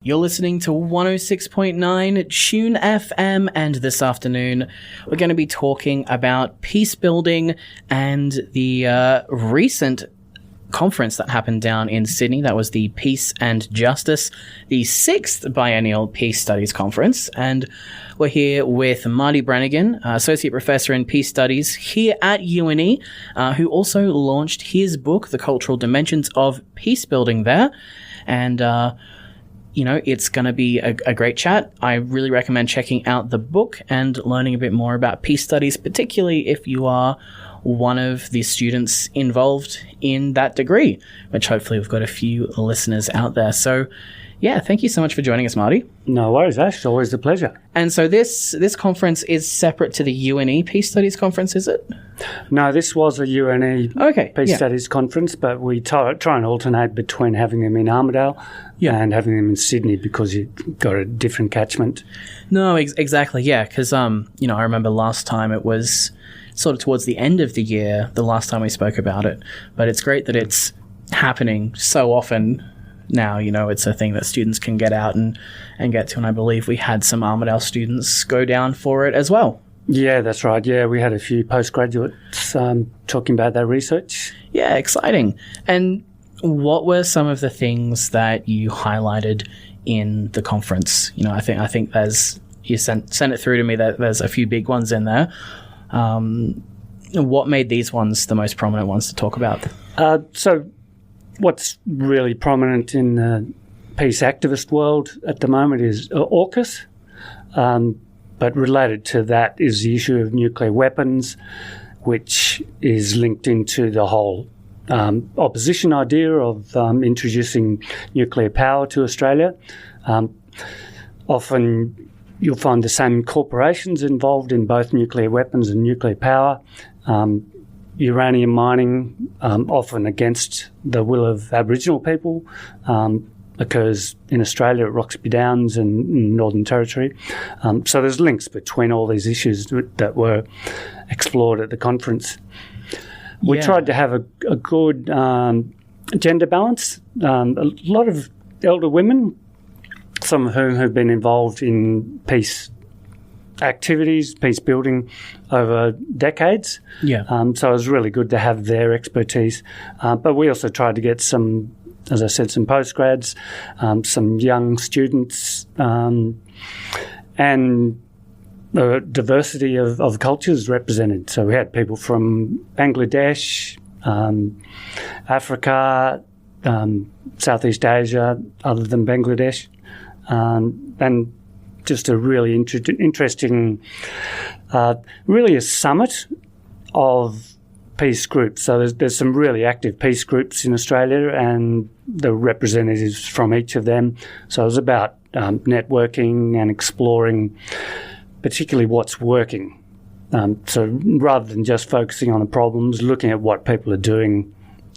You're listening to 106.9 TuneFM, and this afternoon we're going to be talking about peace building and the recent conference that happened down in Sydney. That was the Peace and Justice, the 6th Biennial Peace Studies Conference. And we're here with Marty Brannigan, Associate Professor in Peace Studies here at UNE, who also launched his book, The Cultural Dimensions of Peace Building there. And it's going to be a great chat. I really recommend checking out the book and learning a bit more about peace studies, particularly if you are one of the students involved in that degree, which hopefully we've got a few listeners out there. So, yeah, thank you so much for joining us, Marty. No worries, Ash. Always a pleasure. And so this conference is separate to the UNE Peace Studies Conference, is it? No, this was a UNE Peace Studies Conference, but we try and alternate between having them in Armidale and having them in Sydney because you've got a different catchment. No, exactly, yeah, because I remember last time it was sort of towards the end of the year, the last time we spoke about it, but it's great that it's happening so often now. It's a thing that students can get out and get to, and I believe we had some Armidale students go down for it as well. Yeah, that's right. Yeah, we had a few postgraduates talking about their research. Yeah, exciting. And what were some of the things that you highlighted in the conference? I think you sent it through to me that there's a few big ones in there. What made these ones the most prominent ones to talk about? So what's really prominent in the peace activist world at the moment is AUKUS, but related to that is the issue of nuclear weapons, which is linked into the whole opposition idea of introducing nuclear power to Australia. Often you'll find the same corporations involved in both nuclear weapons and nuclear power. Uranium mining, often against the will of Aboriginal people, occurs in Australia at Roxby Downs and Northern Territory. So there's links between all these issues that were explored at the conference. We tried to have a good gender balance. A lot of elder women, some of whom have been involved in peace activities, peace building over decades. Yeah. So it was really good to have their expertise. But we also tried to get some, as I said, some postgrads, some young students, and a diversity of cultures represented. So we had people from Bangladesh, Africa, Southeast Asia, other than Bangladesh, and just a really interesting, really a summit of peace groups. So there's some really active peace groups in Australia and the representatives from each of them. So it was about networking and exploring particularly what's working. So rather than just focusing on the problems, looking at what people are doing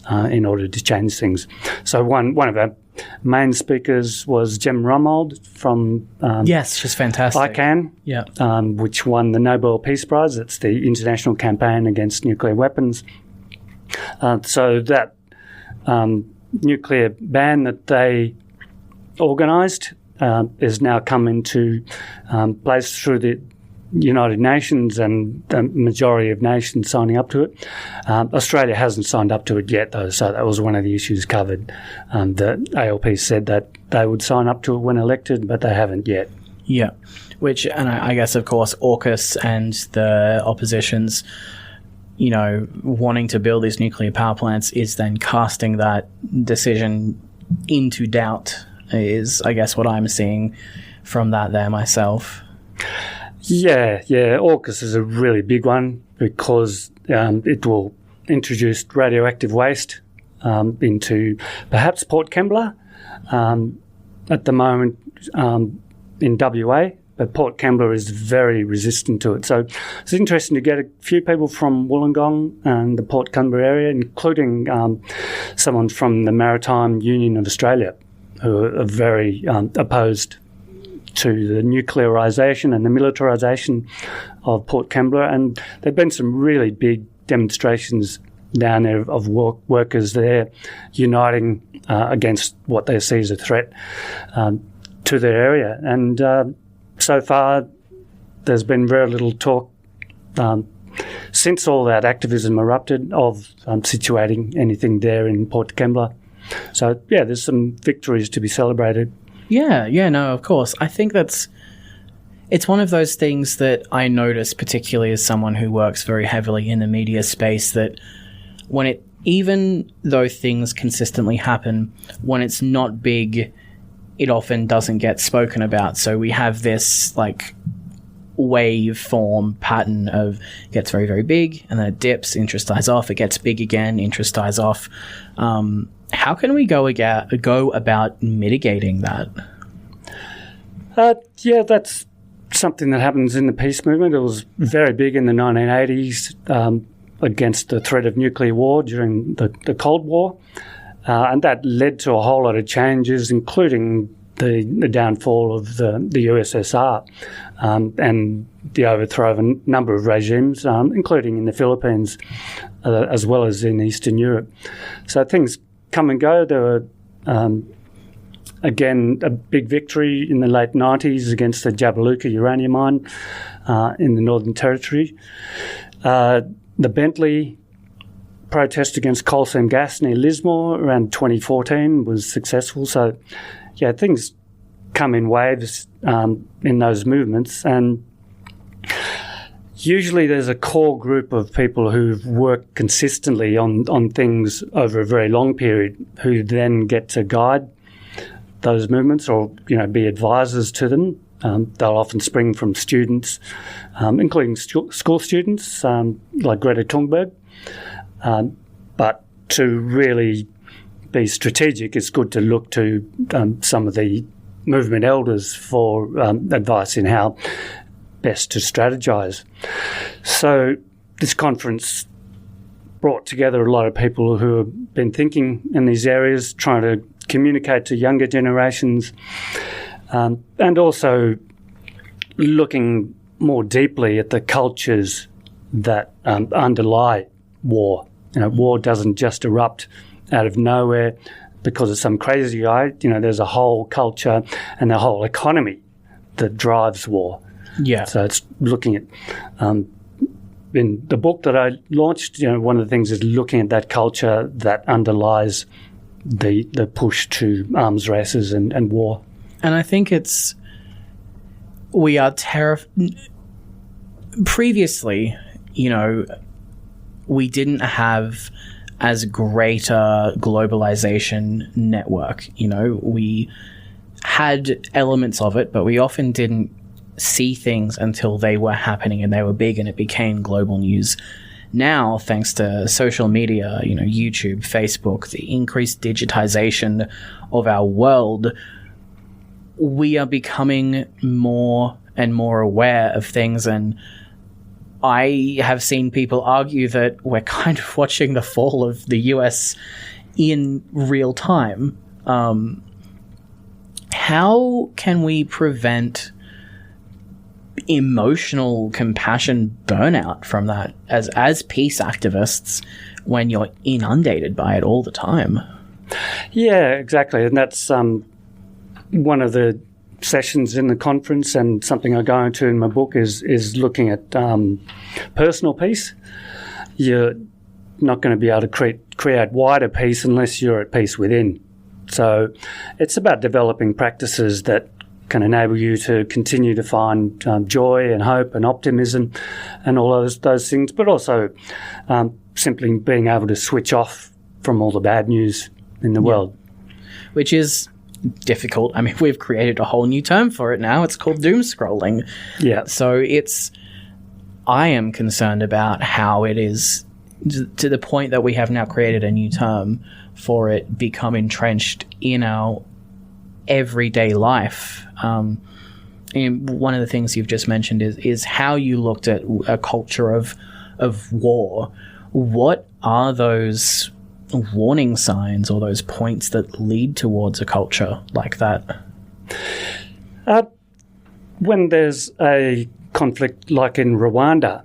in order to change things. So one of our main speakers was Jem Romold from yes, she's fantastic. ICANN, which won the Nobel Peace Prize. It's the International Campaign Against Nuclear Weapons. So that nuclear ban that they organised has now come into place through the United Nations and the majority of nations signing up to it. Australia hasn't signed up to it yet, though, so that was one of the issues covered. The ALP said that they would sign up to it when elected, but they haven't yet. Yeah, and I guess, of course, AUKUS and the opposition's, wanting to build these nuclear power plants is then casting that decision into doubt is, I guess, what I'm seeing from that there myself. Yeah. AUKUS is a really big one because it will introduce radioactive waste into perhaps Port Kembla at the moment in WA, but Port Kembla is very resistant to it. So it's interesting to get a few people from Wollongong and the Port Kembla area, including someone from the Maritime Union of Australia, who are very opposed to the nuclearisation and the militarisation of Port Kembla. And there have been some really big demonstrations down there of workers there uniting against what they see as a threat. to their area. And so far, there's been very little talk since all that activism erupted of situating anything there in Port Kembla. So, yeah, there's some victories to be celebrated. Yeah, no, of course. I think it's one of those things that I notice, particularly as someone who works very heavily in the media space, that even though things consistently happen, when it's not big, it often doesn't get spoken about. So we have this like waveform pattern of it gets very, very big and then it dips, interest dies off, it gets big again, interest dies off. How can we go about mitigating that? Yeah, that's something that happens in the peace movement. It was very big in the 1980s against the threat of nuclear war during the Cold War. And that led to a whole lot of changes, including the downfall of the USSR and the overthrow of a number of regimes, including in the Philippines as well as in Eastern Europe. So things come and go. There were, again, a big victory in the late 90s against the Jabiluka uranium mine in the Northern Territory. The Bentley protest against coal seam gas near Lismore around 2014 was successful. So, yeah, things come in waves in those movements, and usually there's a core group of people who've worked consistently on things over a very long period who then get to guide those movements or, be advisors to them. They'll often spring from students, including school students like Greta Thunberg. But to really be strategic, it's good to look to some of the movement elders for advice in how best to strategise. So this conference brought together a lot of people who have been thinking in these areas, trying to communicate to younger generations, and also looking more deeply at the cultures that underlie war. War doesn't just erupt out of nowhere because of some crazy guy. There's a whole culture and a whole economy that drives war. Yeah. So it's looking at, in the book that I launched, one of the things is looking at that culture that underlies the push to arms races and war. And I think we are previously, we didn't have as great a globalization network. We had elements of it, but we often didn't see things until they were happening and they were big and it became global news. Now, thanks to social media, YouTube, Facebook, the increased digitization of our world, we are becoming more and more aware of things. And I have seen people argue that we're kind of watching the fall of the US in real time. How can we prevent emotional compassion burnout from that as peace activists when you're inundated by it all the time? Yeah, exactly. And that's one of the sessions in the conference, and something I go into in my book is looking at personal peace. You're not going to be able to create wider peace unless you're at peace within. So it's about developing practices that can enable you to continue to find joy and hope and optimism and all those things, but also simply being able to switch off from all the bad news in the world. Which is difficult. I mean, we've created a whole new term for it now. It's called doom scrolling. Yeah. So I am concerned about how it is to the point that we have now created a new term for it become entrenched in our everyday life. And one of the things you've just mentioned is how you looked at a culture of war. What are those warning signs or those points that lead towards a culture like that? When there's a conflict like in Rwanda,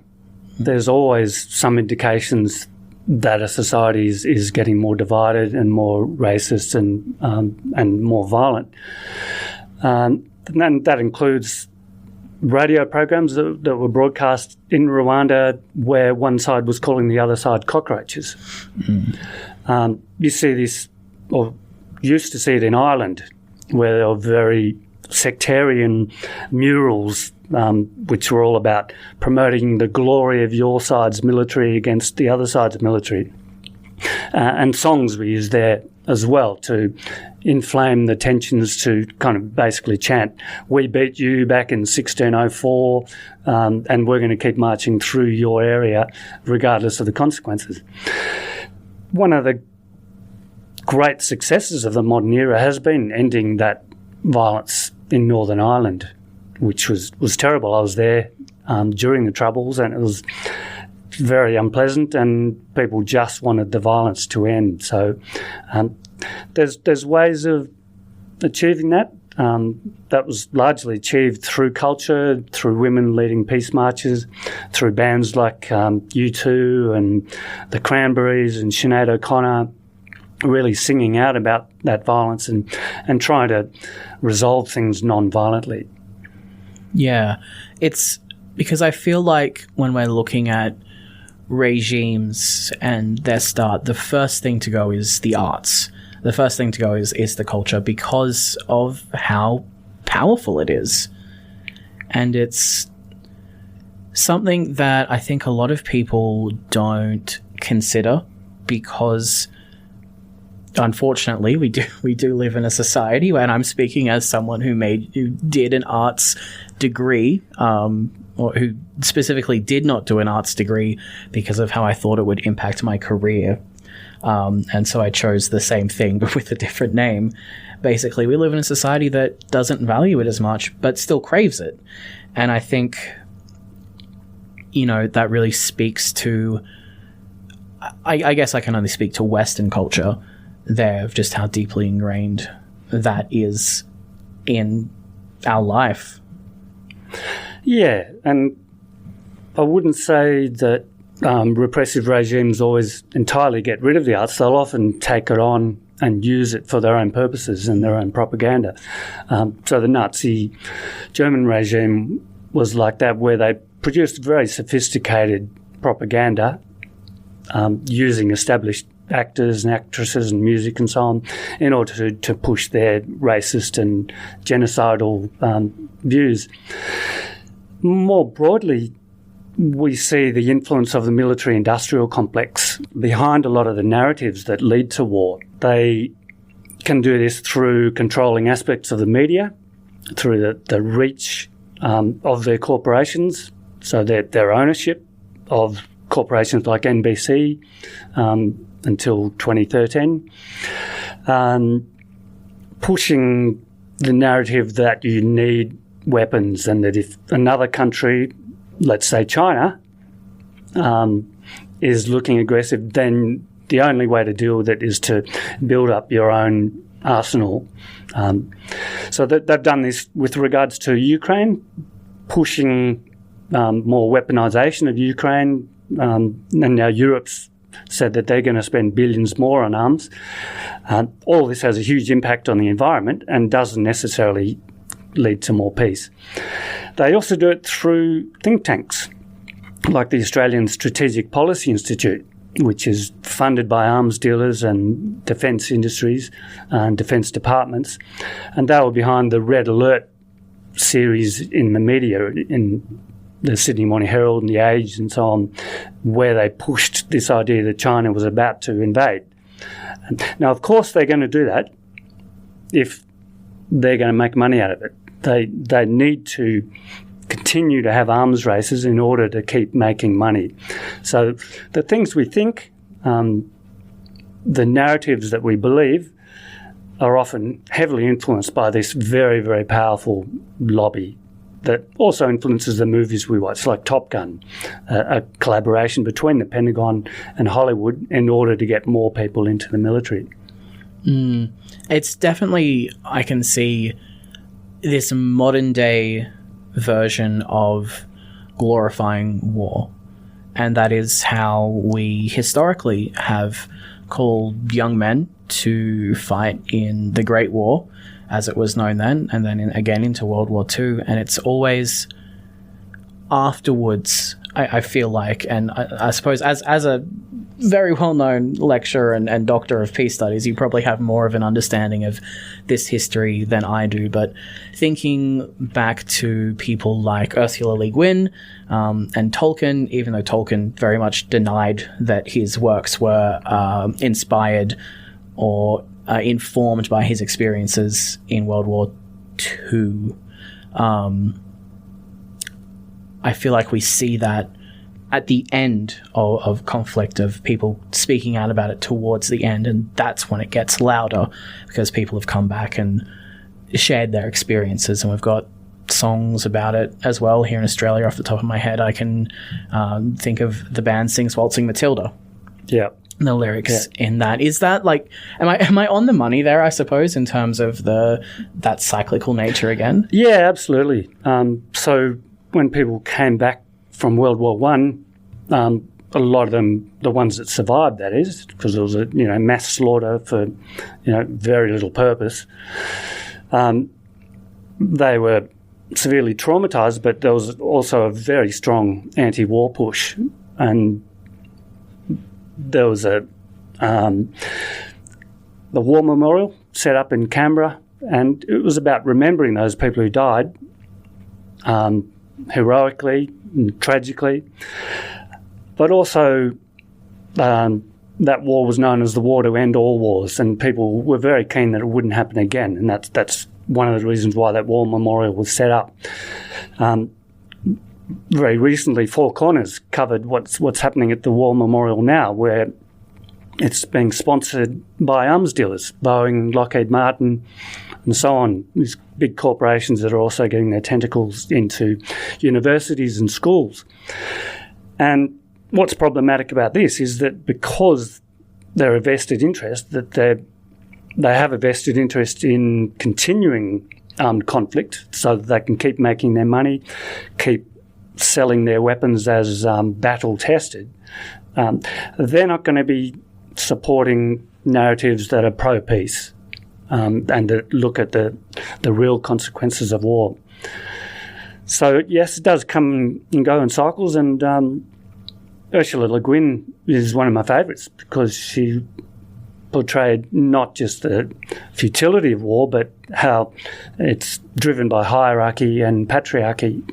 there's always some indications that a society is getting more divided and more racist and more violent. And that includes radio programs that were broadcast in Rwanda where one side was calling the other side cockroaches. You see this, or used to see it in Ireland, where there were very sectarian murals which were all about promoting the glory of your side's military against the other side's military. And songs were used there as well to inflame the tensions, to kind of basically chant, "We beat you back in 1604 and we're going to keep marching through your area regardless of the consequences." One of the great successes of the modern era has been ending that violence in Northern Ireland, which was terrible. I was there during the Troubles, and it was very unpleasant, and people just wanted the violence to end. So there's ways of achieving that. That was largely achieved through culture, through women leading peace marches, through bands like U2 and the Cranberries and Sinead O'Connor, really singing out about that violence and trying to resolve things non-violently. Yeah, it's because I feel like when we're looking at regimes and their start, the first thing to go is the arts. The first thing to go is the culture, because of how powerful it is. And it's something that I think a lot of people don't consider, because unfortunately we do live in a society, and I'm speaking as someone who did an arts degree, or who specifically did not do an arts degree because of how I thought it would impact my career. And so I chose the same thing, but with a different name. Basically, we live in a society that doesn't value it as much, but still craves it. And I think, that really speaks to, I guess I can only speak to Western culture there, of just how deeply ingrained that is in our life. Yeah, and I wouldn't say that repressive regimes always entirely get rid of the arts. They'll often take it on and use it for their own purposes and their own propaganda. So the Nazi German regime was like that, where they produced very sophisticated propaganda using established actors and actresses and music and so on in order to push their racist and genocidal views. More broadly, we see the influence of the military-industrial complex behind a lot of the narratives that lead to war. They can do this through controlling aspects of the media, through the reach of their corporations, so their ownership of corporations like NBC until 2013, pushing the narrative that you need weapons, and that if another country, let's say China, is looking aggressive, then the only way to deal with it is to build up your own arsenal. So they've done this with regards to Ukraine, pushing more weaponisation of Ukraine, and now Europe's said that they're going to spend billions more on arms. All this has a huge impact on the environment and doesn't necessarily lead to more peace. They also do it through think tanks, like the Australian Strategic Policy Institute, which is funded by arms dealers and defence industries and defence departments. And they were behind the Red Alert series in the media, in the Sydney Morning Herald and the Age and so on, where they pushed this idea that China was about to invade. Now, of course, they're going to do that if they're going to make money out of it. They need to continue to have arms races in order to keep making money. So the things we think, the narratives that we believe, are often heavily influenced by this very, very powerful lobby that also influences the movies we watch, like Top Gun, a collaboration between the Pentagon and Hollywood in order to get more people into the military. It's definitely, I can see this modern day version of glorifying war, and that is how we historically have called young men to fight in the Great War, as it was known then, and then again into World War II. And it's always afterwards, I feel like, and I suppose as a very well-known lecturer and doctor of peace studies, you probably have more of an understanding of this history than I do. But thinking back to people like Ursula Le Guin and Tolkien, even though Tolkien very much denied that his works were inspired or informed by his experiences in World War II, I feel like we see that at the end of conflict, of people speaking out about it towards the end, and that's when it gets louder because people have come back and shared their experiences, and we've got songs about it as well here in Australia. Off the top of my head, I can think of the band Sings Waltzing Matilda. Yeah. The lyrics in that. Is that like, am I on the money there, I suppose, in terms of that cyclical nature again? Yeah, absolutely. So when people came back from World War One, a lot of them, the ones that survived, that is, because it was a mass slaughter for very little purpose. They were severely traumatised, but there was also a very strong anti-war push, and there was the War Memorial set up in Canberra, and it was about remembering those people who died heroically and tragically, but also that war was known as the war to end all wars, and people were very keen that it wouldn't happen again, and that's one of the reasons why that War Memorial was set up. Very recently, Four Corners covered what's happening at the War Memorial now, where it's being sponsored by arms dealers, Boeing, Lockheed Martin, and so on. These big corporations that are also getting their tentacles into universities and schools. And what's problematic about this is that because they're a vested interest, that they have a vested interest in continuing armed conflict so that they can keep making their money, keep selling their weapons as battle-tested. They're not going to be supporting narratives that are pro-peace and that look at the real consequences of war. So, yes, it does come and go in cycles, and Ursula Le Guin is one of my favourites because she portrayed not just the futility of war, but how it's driven by hierarchy and patriarchy.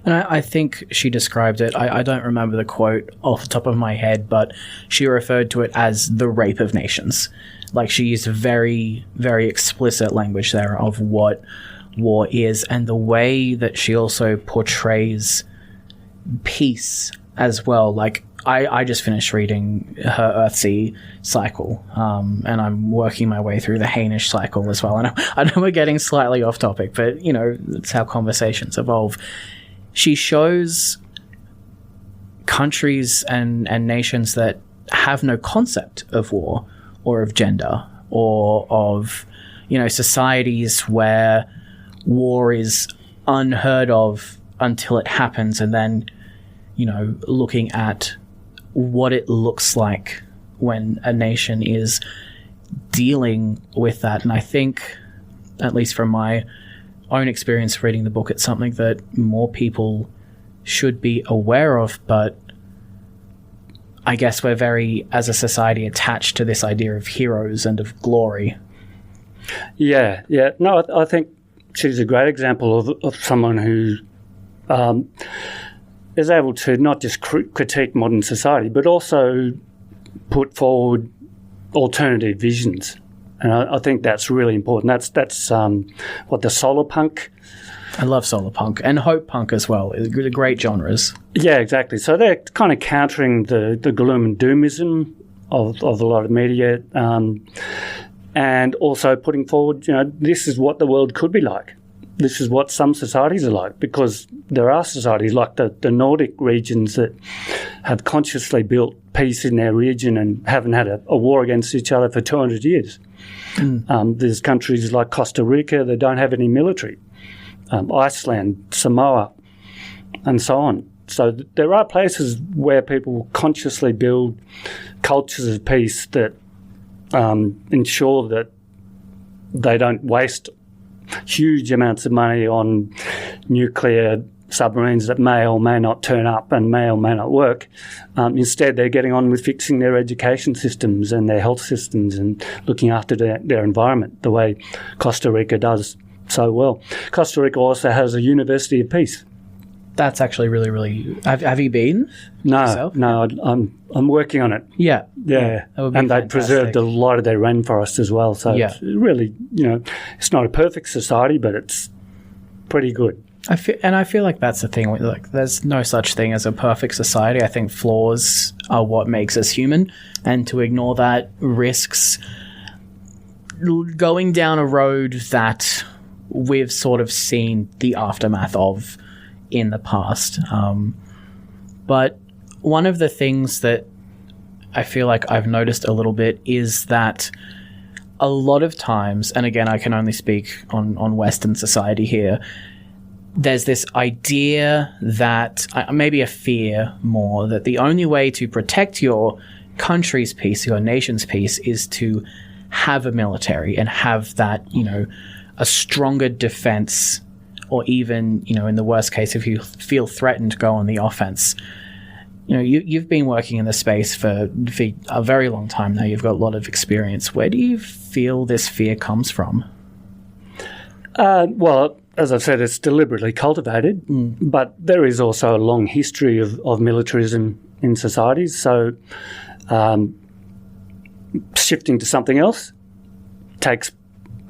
And I think she described it, I don't remember the quote off the top of my head, but she referred to it as the rape of nations. Like, she used very, very explicit language there of what war is, and the way that she also portrays peace as well. Like, I just finished reading her Earthsea cycle, and I'm working my way through the Hainish cycle as well. I know we're getting slightly off topic, but, that's how conversations evolve. She shows countries and nations that have no concept of war or of gender or of, societies where war is unheard of until it happens, and then, looking at what it looks like when a nation is dealing with that. And I think, at least from my own experience reading the book, it's something that more people should be aware of, but I guess we're very, as a society, attached to this idea of heroes and of glory. Yeah. No, I think she's a great example of someone who is able to not just critique modern society, but also put forward alternative visions. And I think that's really important. That's what the solar punk. I love solar punk and hope punk as well. They're great genres. Yeah, exactly. So they're kind of countering the gloom and doomism of a lot of media, and also putting forward, this is what the world could be like. This is what some societies are like, because there are societies like the Nordic regions that have consciously built peace in their region and haven't had a war against each other for 200 years. There's countries like Costa Rica that don't have any military, Iceland, Samoa, and so on. So there are places where people consciously build cultures of peace that ensure that they don't waste huge amounts of money on nuclear submarines that may or may not turn up and may or may not work. Instead, they're getting on with fixing their education systems and their health systems and looking after their environment the way Costa Rica does so well. Costa Rica also has a University of Peace. That's actually really, really... Have you been? No, I'm working on it. Yeah. Yeah. That would be and they fantastic. preserved a lot of their rainforest as well. So Yeah. it's really, it's not a perfect society, but it's pretty good. I feel like that's the thing. Like, there's no such thing as a perfect society. I think flaws are what makes us human, and to ignore that risks going down a road that we've sort of seen the aftermath of in the past. But one of the things that I feel like I've noticed a little bit is that a lot of times, and again, I can only speak on Western society here, there's this idea that, maybe a fear more, that the only way to protect your country's peace, your nation's peace, is to have a military and have that, a stronger defense, or even, in the worst case, if you feel threatened, go on the offense. You've been working in the space for a very long time now. You've got a lot of experience. Where do you feel this fear comes from? Well, as I've said, it's deliberately cultivated, but there is also a long history of militarism in societies. So shifting to something else takes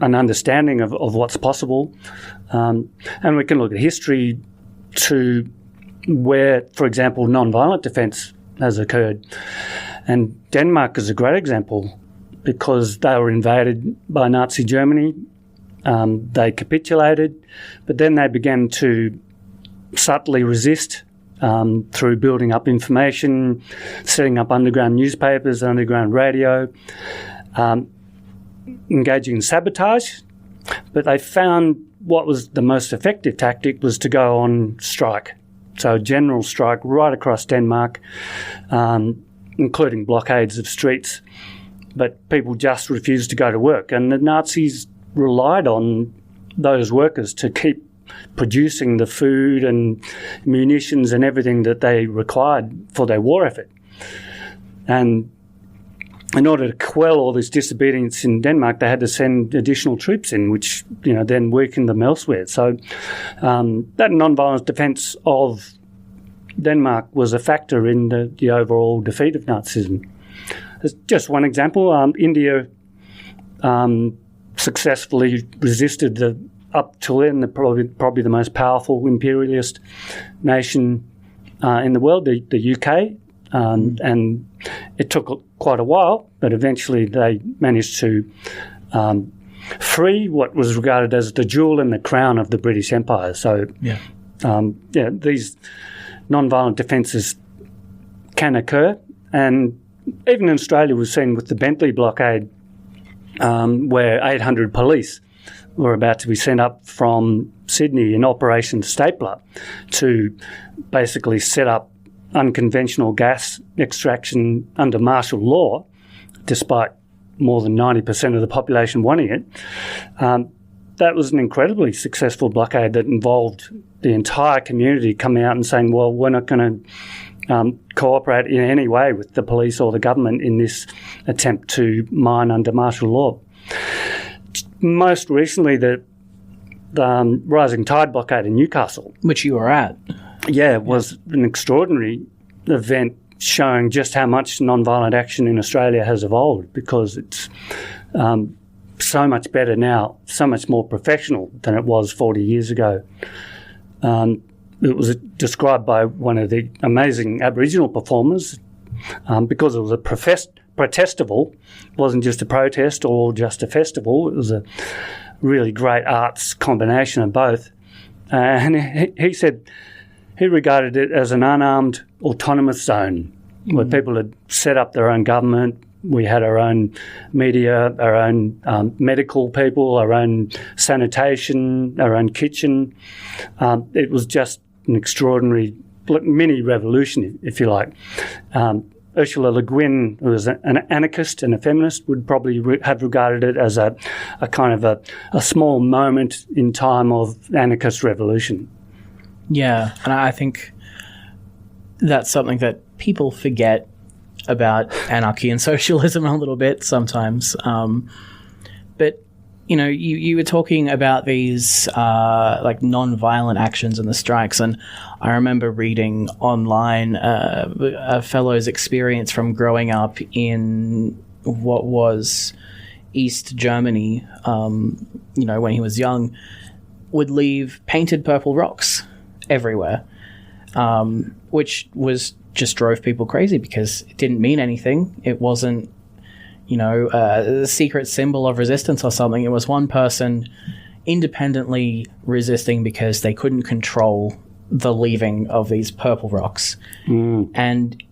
an understanding of what's possible. And we can look at history to where, for example, non-violent defence has occurred. And Denmark is a great example because they were invaded by Nazi Germany. They capitulated, but then they began to subtly resist through building up information, setting up underground newspapers, underground radio, engaging in sabotage. But they found what was the most effective tactic was to go on strike. So general strike right across Denmark, including blockades of streets. But people just refused to go to work. And the Nazis relied on those workers to keep producing the food and munitions and everything that they required for their war effort. And in order to quell all this disobedience in Denmark, they had to send additional troops in, which then weakened them elsewhere. So that non-violent defence of Denmark was a factor in the overall defeat of Nazism. There's just one example. India successfully resisted up till then probably the most powerful imperialist nation in the world, the UK, and it took quite a while, but eventually they managed to free what was regarded as the jewel in the crown of the British Empire. So, these non-violent defences can occur, and even in Australia, we've seen with the Bentley blockade, where 800 police were about to be sent up from Sydney in Operation Stapler to basically set up unconventional gas extraction under martial law, despite more than 90% of the population wanting it. That was an incredibly successful blockade that involved the entire community coming out and saying, well, we're not going to cooperate in any way with the police or the government in this attempt to mine under martial law. Most recently, the Rising Tide blockade in Newcastle, which you were at. Yeah, it was an extraordinary event showing just how much non-violent action in Australia has evolved, because it's so much better now, so much more professional than it was 40 years ago. It was described by one of the amazing Aboriginal performers, because it was a protestival. It wasn't just a protest or just a festival. It was a really great arts combination of both. And he said he regarded it as an unarmed autonomous zone where people had set up their own government. We had our own media, our own medical people, our own sanitation, our own kitchen. It was just an extraordinary mini revolution, if you like. Ursula Le Guin, who was an anarchist and a feminist, would probably have regarded it as a kind of a small moment in time of anarchist revolution. Yeah, and I think that's something that people forget about anarchy and socialism a little bit sometimes. But, you were talking about these like non-violent actions and the strikes, and I remember reading online a fellow's experience from growing up in what was East Germany, when he was young, would leave painted purple rocks everywhere, which just drove people crazy because it didn't mean anything. It wasn't, a secret symbol of resistance or something. It was one person independently resisting because they couldn't control the leaving of these purple rocks. And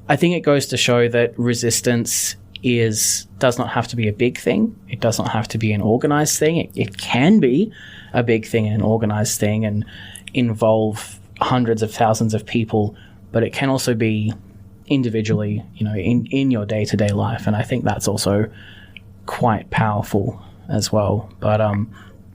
I think it goes to show that resistance does not have to be a big thing. It does not have to be an organized thing. It can be a big thing and an organized thing and involve hundreds of thousands of people, but it can also be individually, in your day-to-day life. And I think that's also quite powerful as well. But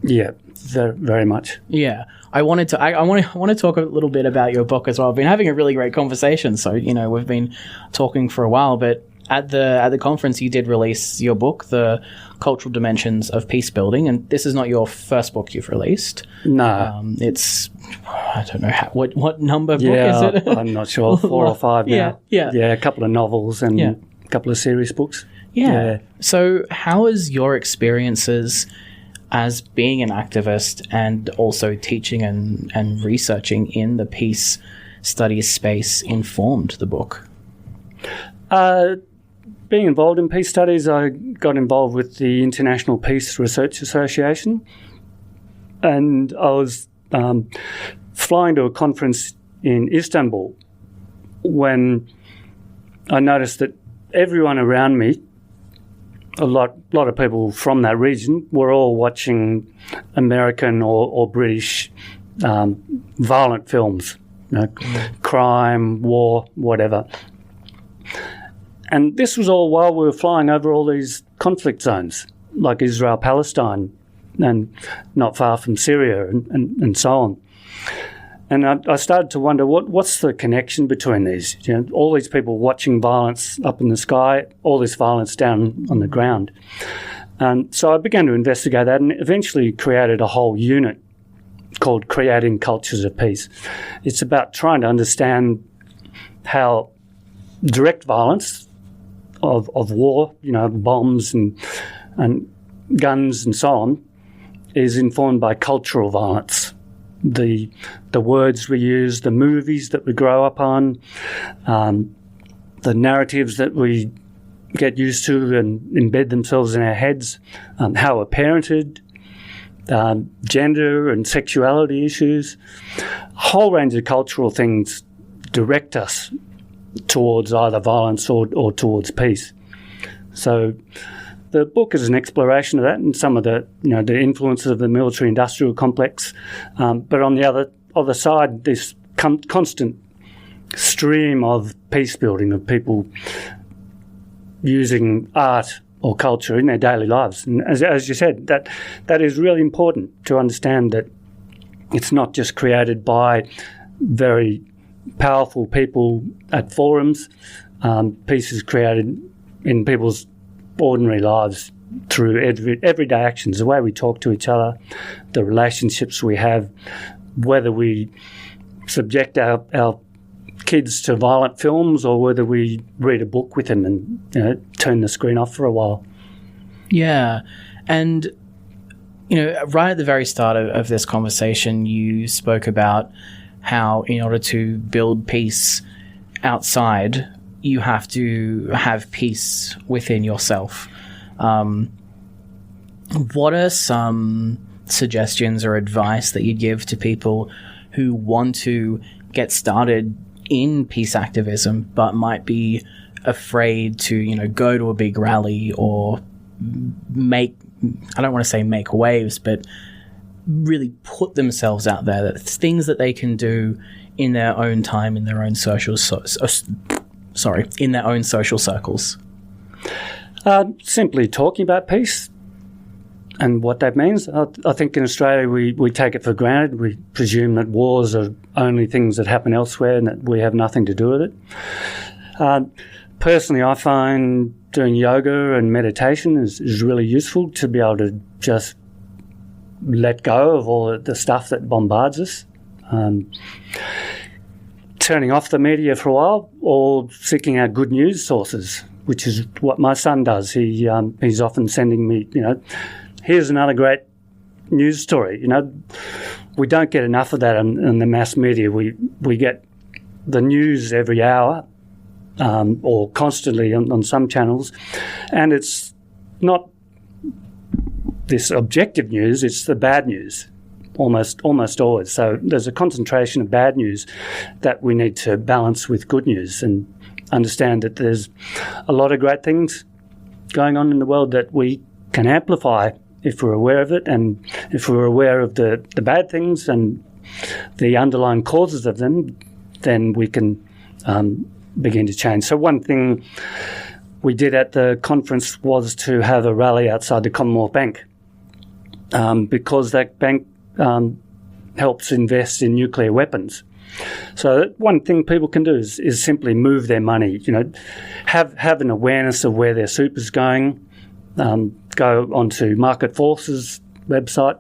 yeah, very much. Yeah. I want to talk a little bit about your book as well. I've been having a really great conversation, so we've been talking for a while, but at the conference you did release your book, The Cultural Dimensions of Peace Building, and this is not your first book you've released. No. It's, I don't know, what number book is it? I'm not sure, 4 or 5 now. Yeah, a couple of novels and a couple of series books. Yeah. So how has your experiences as being an activist and also teaching and researching in the peace studies space informed the book? Being involved in peace studies, I got involved with the International Peace Research Association, and I was flying to a conference in Istanbul when I noticed that everyone around me, a lot of people from that region, were all watching American or British violent films, crime, war, whatever. And this was all while we were flying over all these conflict zones, like Israel, Palestine, and not far from Syria and so on. And I started to wonder, what's the connection between these? All these people watching violence up in the sky, all this violence down on the ground. So I began to investigate that and eventually created a whole unit called Creating Cultures of Peace. It's about trying to understand how direct violence of war, bombs and guns and so on, is informed by cultural violence. The words we use, the movies that we grow up on, the narratives that we get used to and embed themselves in our heads, how we're parented, gender and sexuality issues, a whole range of cultural things direct us towards either violence or towards peace. So the book is an exploration of that and some of the the influences of the military-industrial complex, but on the other side, this constant stream of peace building, of people using art or culture in their daily lives. And as you said, that is really important to understand, that it's not just created by very powerful people at forums. Peace is created in people's ordinary lives through everyday actions, the way we talk to each other, the relationships we have, whether we subject our kids to violent films or whether we read a book with them and turn the screen off for a while. Yeah. And right at the very start of this conversation, you spoke about how in order to build peace outside, you have to have peace within yourself. What are some suggestions or advice that you'd give to people who want to get started in peace activism but might be afraid to, go to a big rally or I don't want to say make waves, but really put themselves out there? That's things that they can do in their own time, in their own social in their own social circles? Simply talking about peace and what that means. I think in Australia we take it for granted. We presume that wars are only things that happen elsewhere and that we have nothing to do with it. Personally, I find doing yoga and meditation is really useful to be able to just let go of all the stuff that bombards us. Turning off the media for a while, or seeking out good news sources, which is what my son does. He's often sending me, here's another great news story. We don't get enough of that in the mass media. We get the news every hour, or constantly on some channels, and it's not this objective news, it's the bad news. Almost always. So there's a concentration of bad news that we need to balance with good news and understand that there's a lot of great things going on in the world that we can amplify if we're aware of it, and if we're aware of the bad things and the underlying causes of them, then we can begin to change. So one thing we did at the conference was to have a rally outside the Commonwealth Bank, because that bank helps invest in nuclear weapons. So one thing people can do is simply move their money. Have an awareness of where their super's going. Go onto Market Forces website,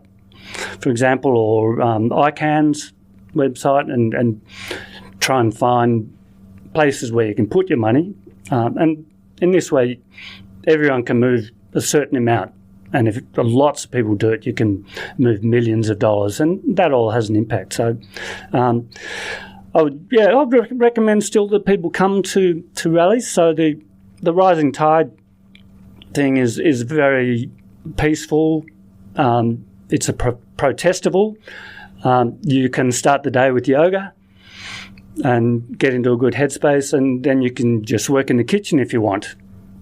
for example, or ICANN's website, and try and find places where you can put your money. And in this way, everyone can move a certain amount. And if lots of people do it, you can move millions of dollars, and that all has an impact. So I would recommend still that people come to rallies. So the Rising Tide thing is very peaceful. It's a protestable. You can start the day with yoga and get into a good headspace, and then you can just work in the kitchen if you want.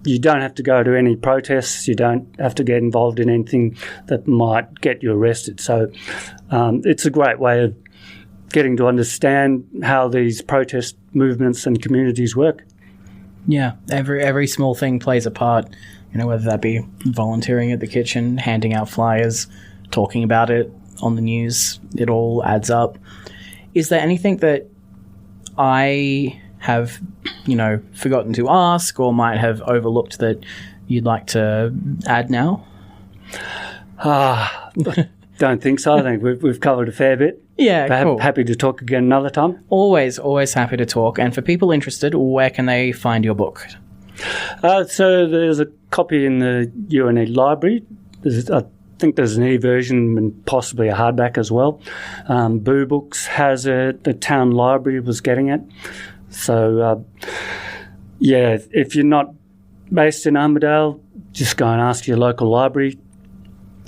You don't have to go to any protests. You don't have to get involved in anything that might get you arrested. So it's a great way of getting to understand how these protest movements and communities work. Yeah, every small thing plays a part, whether that be volunteering at the kitchen, handing out flyers, talking about it on the news. It all adds up. Is there anything that I have, forgotten to ask or might have overlooked that you'd like to add now? Don't think so. I think we've covered a fair bit. Yeah, cool. Happy to talk again another time. Always happy to talk. And for people interested, where can they find your book? So there's a copy in the UNE library. I think there's an e-version and possibly a hardback as well. Boo Books has it. The town library was getting it. So, if you're not based in Armidale, just go and ask your local library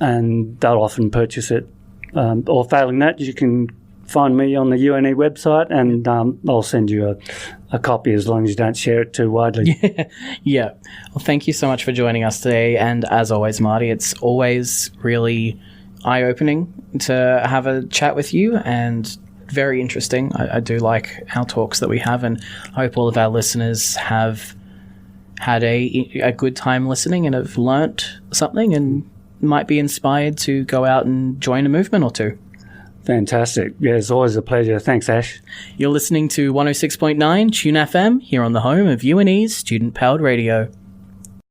and they'll often purchase it. Or failing that, you can find me on the UNE website and I'll send you a copy as long as you don't share it too widely. Yeah. Well, thank you so much for joining us today. And as always, Marty, it's always really eye-opening to have a chat with you and very interesting. I do like our talks that we have, and I hope all of our listeners have had a good time listening and have learnt something and might be inspired to go out and join a movement or two. Fantastic. Yeah, it's always a pleasure. Thanks, Ash. You're listening to 106.9 TuneFM here on the home of UNE's student-powered radio.